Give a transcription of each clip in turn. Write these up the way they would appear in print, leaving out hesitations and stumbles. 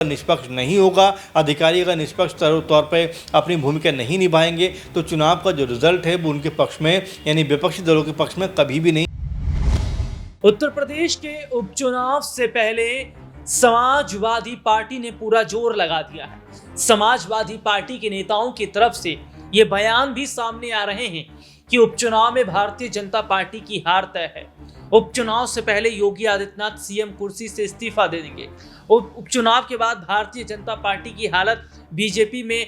निष्पक्ष नहीं होगा, अधिकारी अगर निष्पक्ष तौर पे अपनी भूमिका नहीं निभाएंगे तो चुनाव का जो रिजल्ट है वो उनके पक्ष में यानी विपक्षी दलों के पक्ष में कभी भी नहीं। उत्तर प्रदेश के उपचुनाव से पहले समाजवादी पार्टी ने पूरा जोर लगा दिया है। समाजवादी पार्टी के नेताओं की तरफ से ये बयान भी सामने आ रहे हैं कि उपचुनाव में भारतीय जनता पार्टी की हार तय है। उपचुनाव से पहले योगी आदित्यनाथ सीएम कुर्सी से इस्तीफा दे देंगे। उपचुनाव के बाद भारतीय जनता पार्टी की हालत बीजेपी में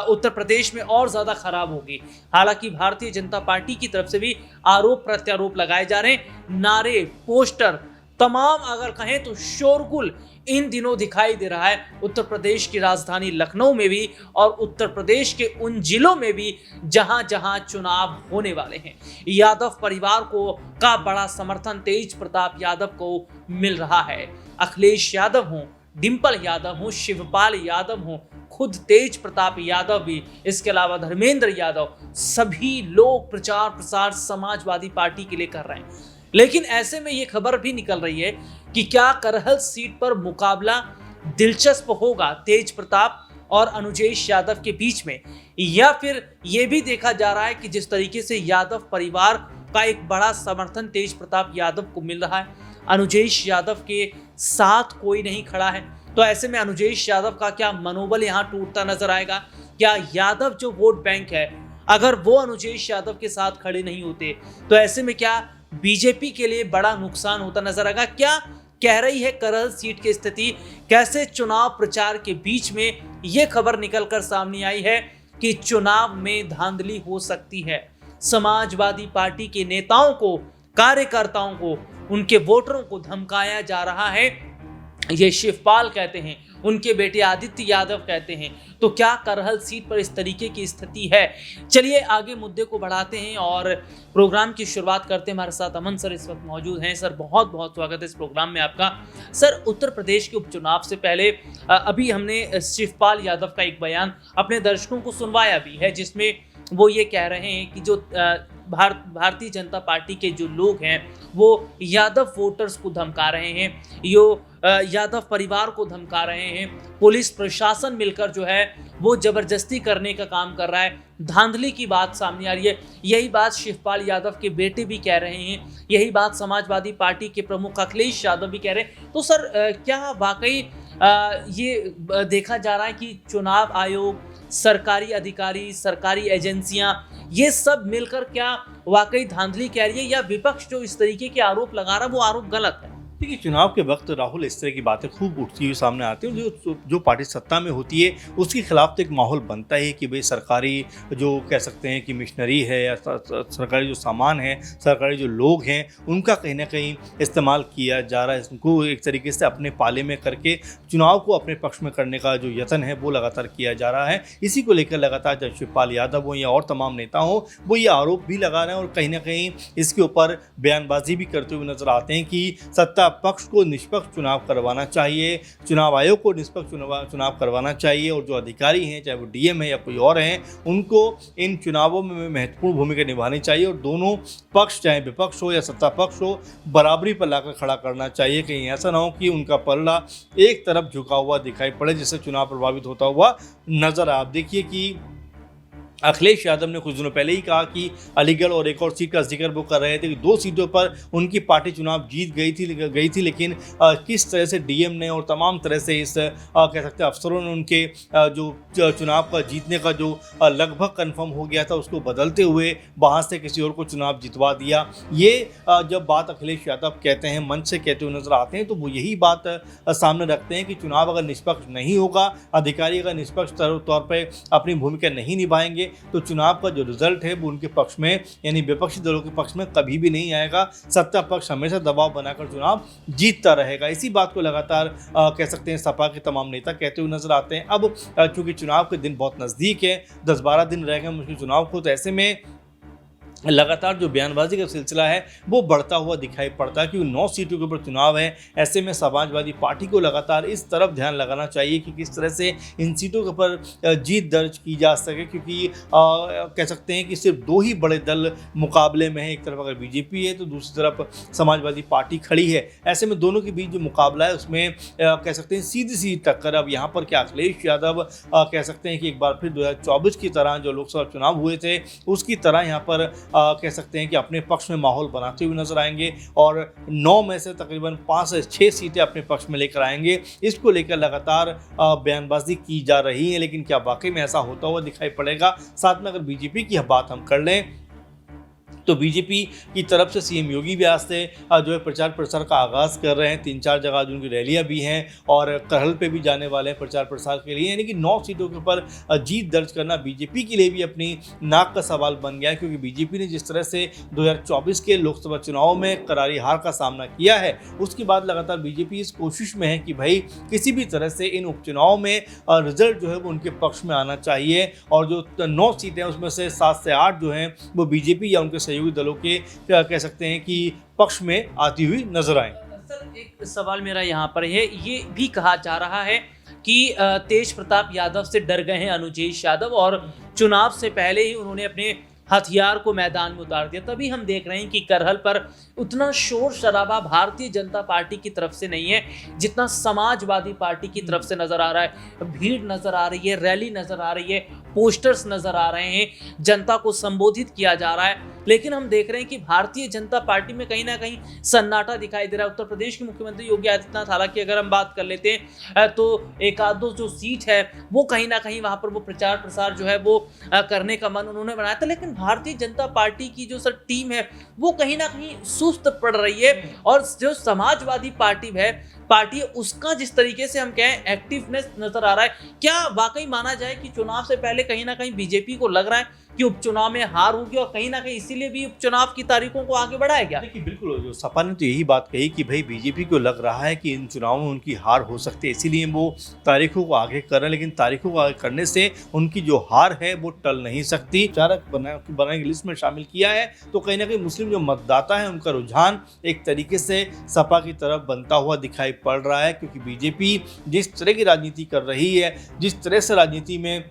उत्तर प्रदेश में और ज्यादा खराब होगी। हालांकि भारतीय जनता पार्टी की तरफ से भी आरोप प्रत्यारोप लगाए जा रहे हैं। नारे, पोस्टर, तमाम अगर कहें तो शोरगुल इन दिनों दिखाई दे रहा है उत्तर प्रदेश की राजधानी लखनऊ में भी और उत्तर प्रदेश के उन जिलों में भी जहां जहां चुनाव होने वाले हैं। यादव परिवार को का बड़ा समर्थन तेज प्रताप यादव को मिल रहा है। अखिलेश यादव हों, डिंपल यादव हों, शिवपाल यादव हों, खुद तेज प्रताप यादव भी, इसके अलावा धर्मेंद्र यादव, सभी लोग प्रचार प्रसार समाजवादी पार्टी के लिए कर रहे हैं। लेकिन ऐसे में ये खबर भी निकल रही है कि क्या करहल सीट पर मुकाबला दिलचस्प होगा तेज प्रताप और अनुजेश यादव के बीच में, या फिर ये भी देखा जा रहा है कि जिस तरीके से यादव परिवार का एक बड़ा समर्थन तेज प्रताप यादव को मिल रहा है, अनुजेश यादव के साथ कोई नहीं खड़ा है, तो ऐसे में अनुजेश यादव का क्या मनोबल यहाँ टूटता नजर आएगा? क्या यादव जो वोट बैंक है, अगर वो अनुजेश यादव के साथ खड़े नहीं होते तो ऐसे में क्या बीजेपी के लिए बड़ा नुकसान होता नजर आएगा? क्या कह रही है करहल सीट की स्थिति? कैसे चुनाव प्रचार के बीच में यह खबर निकलकर सामने आई है कि चुनाव में धांधली हो सकती है। समाजवादी पार्टी के नेताओं को, कार्यकर्ताओं को, उनके वोटरों को धमकाया जा रहा है, ये शिवपाल कहते हैं, उनके बेटे आदित्य यादव कहते हैं। तो क्या करहल सीट पर इस तरीके की स्थिति है? चलिए आगे मुद्दे को बढ़ाते हैं और प्रोग्राम की शुरुआत करते हैं। हमारे साथ अमन सर इस वक्त मौजूद हैं। सर बहुत बहुत स्वागत है इस प्रोग्राम में आपका। सर, उत्तर प्रदेश के उपचुनाव से पहले अभी हमने शिवपाल यादव का एक बयान अपने दर्शकों को सुनवाया भी है, जिसमें वो ये कह रहे हैं कि जो भारतीय जनता पार्टी के जो लोग हैं वो यादव वोटर्स को धमका रहे हैं, यादव परिवार को धमका रहे हैं, पुलिस प्रशासन मिलकर जो है वो जबरदस्ती करने का काम कर रहा है, धांधली की बात सामने आ रही है। यही बात शिवपाल यादव के बेटे भी कह रहे हैं, यही बात समाजवादी पार्टी के प्रमुख अखिलेश यादव भी कह रहे हैं। तो सर, क्या वाकई ये देखा जा रहा है कि चुनाव आयोग, सरकारी अधिकारी, सरकारी एजेंसियां, ये सब मिलकर क्या वाकई धांधली कह रही है, या विपक्ष जो इस तरीके के आरोप लगा रहा है वो आरोप गलत है? देखिए, चुनाव के वक्त राहुल इस तरह की बातें खूब उठती हुई सामने आती हैं। जो पार्टी सत्ता में होती है उसके खिलाफ तो एक माहौल बनता है कि भाई सरकारी जो कह सकते हैं कि मिशनरी है या सरकारी जो सामान है, सरकारी जो लोग हैं, उनका कहीं ना कहीं इस्तेमाल किया जा रहा है। उनको एक तरीके से अपने पाले में करके चुनाव को अपने पक्ष में करने का जो यत्न है वो लगातार किया जा रहा है। इसी को लेकर लगातार जब शिवपाल यादव हो या और तमाम नेता हो वो ये आरोप भी लगा रहे हैं और कहीं ना कहीं इसके ऊपर बयानबाजी भी करते हुए नजर आते हैं कि सत्ता पक्ष को निष्पक्ष चुनाव करवाना चाहिए, चुनाव आयोग को निष्पक्ष चुनाव करवाना चाहिए, और जो अधिकारी हैं, चाहे वो डीएम है या कोई और हैं, उनको इन चुनावों में महत्वपूर्ण भूमिका निभानी चाहिए और दोनों पक्ष, चाहे विपक्ष हो या सत्ता पक्ष हो, बराबरी पर लाकर खड़ा करना चाहिए। कहीं ऐसा ना हो कि उनका पलड़ा एक तरफ झुका हुआ दिखाई पड़े जिससे चुनाव प्रभावित होता हुआ नजर आए। आप देखिए कि अखिलेश यादव ने कुछ दिनों पहले ही कहा कि अलीगढ़ और एक और सीट का जिक्र वो कर रहे थे कि 2 सीटों पर उनकी पार्टी चुनाव जीत गई थी, लेकिन किस तरह से डीएम ने और तमाम तरह से इस कह सकते हैं अफसरों ने उनके जो चुनाव का जीतने का जो लगभग कंफर्म हो गया था उसको बदलते हुए वहाँ से किसी और को चुनाव जितवा दिया। ये जब बात अखिलेश यादव कहते हैं, मंच से कहते हुए नजर आते हैं, तो वो यही बात सामने रखते हैं कि चुनाव अगर निष्पक्ष नहीं होगा, अधिकारी अगर निष्पक्ष तौर पर अपनी भूमिका नहीं निभाएंगे तो चुनाव का जो रिजल्ट है वो उनके पक्ष में यानी विपक्षी दलों के पक्ष में कभी भी नहीं आएगा। सत्ता पक्ष हमेशा दबाव बनाकर चुनाव जीतता रहेगा। इसी बात को लगातार कह सकते हैं सपा के तमाम नेता कहते हुए नजर आते हैं। अब चूंकि चुनाव के दिन बहुत नज़दीक है, 10-12 दिन रह गए मुश्किल चुनाव को, तो ऐसे में लगातार जो बयानबाजी का सिलसिला है वो बढ़ता हुआ दिखाई पड़ता है, क्योंकि 9 सीटों के ऊपर चुनाव है। ऐसे में समाजवादी पार्टी को लगातार इस तरफ ध्यान लगाना चाहिए कि किस तरह से इन सीटों के ऊपर जीत दर्ज की जा सके, क्योंकि कह सकते हैं कि सिर्फ 2 ही बड़े दल मुकाबले में है। एक तरफ अगर बीजेपी है तो दूसरी तरफ समाजवादी पार्टी खड़ी है। ऐसे में दोनों के बीच जो मुकाबला है उसमें कह सकते हैं सीधी सी टक्कर। अब यहाँ पर क्या अखिलेश यादव कह सकते हैं कि एक बार फिर 2024 की तरह जो लोकसभा चुनाव हुए थे उसकी तरह यहाँ पर कह सकते हैं कि अपने पक्ष में माहौल बनाते हुए नजर आएंगे और 9 में से तकरीबन 5 से 6 सीटें अपने पक्ष में लेकर आएंगे। इसको लेकर लगातार बयानबाजी की जा रही है, लेकिन क्या वाकई में ऐसा होता हुआ दिखाई पड़ेगा? साथ में अगर बीजेपी की बात हम कर लें तो बीजेपी की तरफ से सीएम योगी भी आज से जो है प्रचार प्रसार का आगाज़ कर रहे हैं। 3-4 जगह जो उनकी रैलियां भी हैं और करहल पे भी जाने वाले हैं प्रचार प्रसार के लिए। यानी कि 9 सीटों के ऊपर जीत दर्ज करना बीजेपी के लिए भी अपनी नाक का सवाल बन गया है, क्योंकि बीजेपी ने जिस तरह से 2024 के लोकसभा चुनाव में करारी हार का सामना किया है उसके बाद लगातार बीजेपी इस कोशिश में है कि भाई किसी भी तरह से इन उपचुनाव में रिजल्ट जो है वो उनके पक्ष में आना चाहिए और जो 9 सीटें उसमें से 7 से 8 जो हैं वो बीजेपी या उनके सहयोगी दलों के कह सकते हैं कि पक्ष में आती हुई नजर आए। सर, एक सवाल मेरा यहाँ पर है, ये भी कहा जा रहा है कि तेज प्रताप यादव से डर गए हैं अनुजेश यादव और चुनाव से पहले ही उन्होंने अपने हथियार को मैदान में उतार दिया। तभी हम देख रहे हैं कि करहल पर उतना शोर शराबा भारतीय जनता पार्टी की तरफ से नहीं है जितना समाजवादी पार्टी की तरफ से नजर आ रहा है। भीड़ नजर आ रही है, रैली नजर आ रही है, पोस्टर्स नजर आ रहे हैं, जनता को संबोधित किया जा रहा है। लेकिन हम देख रहे हैं कि भारतीय जनता पार्टी में कहीं ना कहीं सन्नाटा दिखाई दे रहा है। उत्तर प्रदेश के मुख्यमंत्री योगी आदित्यनाथ, हालांकि अगर हम बात कर लेते हैं तो एक आध दो जो सीट है वो कहीं ना कहीं वहां पर वो प्रचार प्रसार जो है वो करने का मन उन्होंने बनाया था। लेकिन भारतीय जनता पार्टी की जो सर टीम है वो कहीं ना कहीं सुस्त पड़ रही है और जो समाजवादी पार्टी है उसका जिस तरीके से हम कहें एक्टिवनेस नजर आ रहा है, क्या वाकई माना जाए कि चुनाव से पहले कहीं ना कहीं बीजेपी को लग रहा है कि उपचुनाव में हार होगी और कहीं ना कहीं इसीलिए भी उपचुनाव की तारीखों को आगे बढ़ाया गया? देखिए बिल्कुल, जो सपा ने तो यही बात कही कि भाई बीजेपी को लग रहा है कि इन चुनावों में उनकी हार हो सकती है, इसीलिए वो तारीखों को आगे कर रहे हैं। लेकिन तारीखों को आगे करने से उनकी जो हार है वो टल नहीं सकती। चारक बनाने की लिस्ट में शामिल किया है तो कहीं ना कहीं मुस्लिम जो मतदाता है उनका रुझान एक तरीके से सपा की तरफ बनता हुआ दिखाई पड़ रहा है, क्योंकि बीजेपी जिस तरह की राजनीति कर रही है, जिस तरह से राजनीति में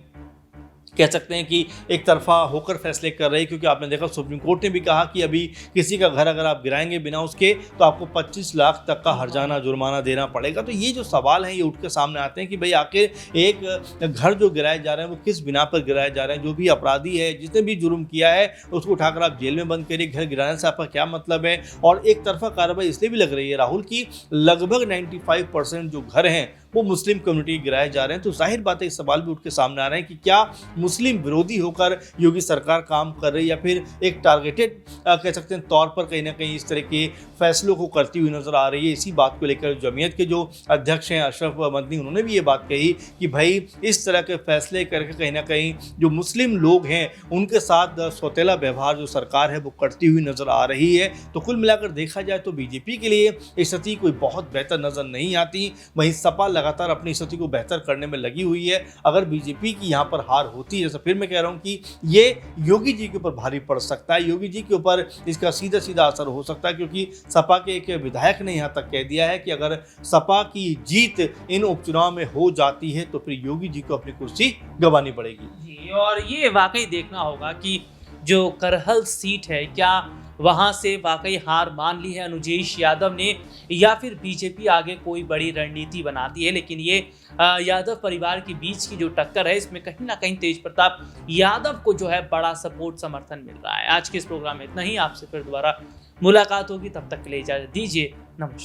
कह सकते हैं कि एक तरफा होकर फैसले कर रही है, क्योंकि आपने देखा सुप्रीम कोर्ट ने भी कहा कि अभी किसी का घर अगर आप गिराएंगे बिना उसके तो आपको 25 लाख तक का हर्जाना जुर्माना देना पड़ेगा। तो ये जो सवाल है ये उठ के सामने आते हैं कि भाई आखिर एक घर जो गिराए जा रहे हैं वो किस बिना पर गिराए जा रहे हैं। जो भी अपराधी है, जिसने भी जुर्म किया है उसको उठाकर आप जेल में बंद करिए, घर गिराने से आपका क्या मतलब है। और एक तरफा कार्रवाई इसलिए भी लग रही है राहुल की लगभग 95% जो घर हैं वो मुस्लिम कम्युनिटी गिराए जा रहे हैं। तो जाहिर बात है इस सवाल भी उठ के सामने आ रहे हैं कि क्या मुस्लिम विरोधी होकर योगी सरकार काम कर रही है या फिर एक टारगेटेड कह सकते हैं तौर पर कहीं ना कहीं इस तरह के फैसलों को करती हुई नजर आ रही है। इसी बात को लेकर जमीयत के जो अध्यक्ष हैं अशरफ मदनी, उन्होंने भी ये बात कही कि भाई इस तरह के फैसले करके कहीं ना कहीं जो मुस्लिम लोग हैं उनके साथ सौतेला व्यवहार जो सरकार है वो करती हुई नजर आ रही है। तो कुल मिलाकर देखा जाए तो बीजेपी के लिए स्थिति कोई बहुत बेहतर नजर नहीं आती। वहीं सपा लगातार अपनी स्थिति को बेहतर करने में लगी हुई है। अगर बीजेपी की यहाँ पर हार होती है तो फिर मैं कह रहा हूँ कि ये योगी जी के ऊपर भारी पड़ सकता है, योगी जी के ऊपर इसका सीधा सीधा असर हो सकता है, क्योंकि सपा के एक विधायक ने यहाँ तक कह दिया है कि अगर सपा की जीत इन उपचुनाव में हो जाती है तो फिर योगी जी को अपनी कुर्सी गंवानी पड़ेगी जी। और ये वाकई देखना होगा कि जो करहल सीट है क्या वहां से वाकई हार मान ली है अनुजेश यादव ने या फिर बीजेपी आगे कोई बड़ी रणनीति बनाती है। लेकिन ये यादव परिवार के बीच की जो टक्कर है इसमें कहीं ना कहीं तेज प्रताप यादव को जो है बड़ा सपोर्ट समर्थन मिल रहा है। आज के इस प्रोग्राम में इतना ही, आपसे फिर दोबारा मुलाकात होगी, तब तक के लिए इजाजत दीजिए, नमस्कार।